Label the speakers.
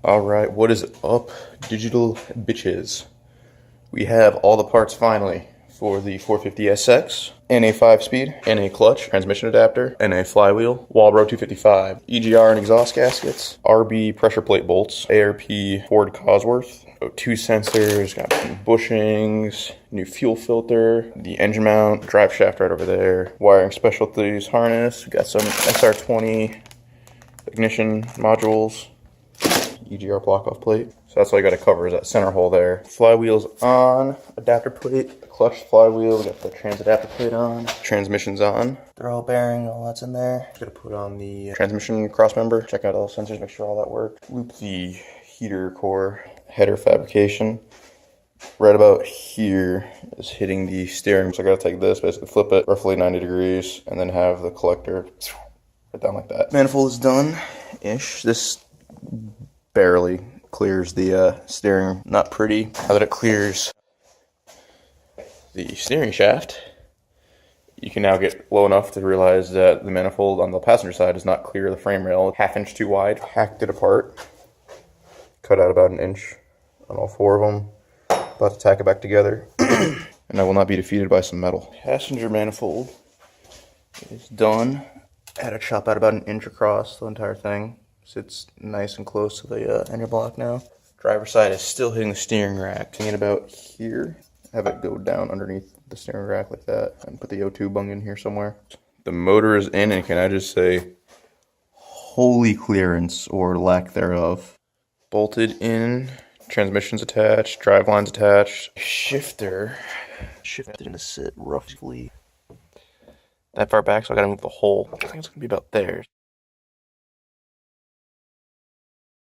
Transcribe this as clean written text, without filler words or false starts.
Speaker 1: Alright, what is up, digital bitches? We have all the parts finally for the 450SX, and a 5-speed, and a clutch, transmission adapter, and a flywheel, Walbro 255, EGR and exhaust gaskets, RB pressure plate bolts, ARP Ford Cosworth, 2 sensors, got some bushings, new fuel filter, the engine mount, drive shaft right over there, wiring specialties harness, we got some SR20 ignition modules, EGR block-off plate. So that's all you got to cover is that center hole there. Flywheel's on, adapter plate, the clutch flywheel, we got the trans adapter plate on, transmission's on. Throw bearing, all that's in there. Just gotta put on the transmission cross member, check out all the sensors, make sure all that works. Loop the heater core header fabrication. Right about here is hitting the steering. So I gotta take this, basically flip it roughly 90 degrees, and then have the collector right down like that. Manifold is done-ish. This barely clears the steering. Not pretty. Now that it clears the steering shaft, you can now get low enough to realize that the manifold on the passenger side does not clear the frame rail. 1/2 inch too wide. Hacked it apart. Cut out about 1 inch on all 4 of them. About to tack it back together. And I will not be defeated by some metal. Passenger manifold is done. Had to chop out about 1 inch across the entire thing. Sits nice and close to the engine block now. Driver's side is still hitting the steering rack. Taking it about here. Have it go down underneath the steering rack like that. And put the O2 bung in here somewhere. The motor is in, and can I just say, holy clearance or lack thereof. Bolted in. Transmission's attached. Drive line's attached. Shifter gonna sit roughly that far back, so I gotta move the hole. I think it's gonna be about there.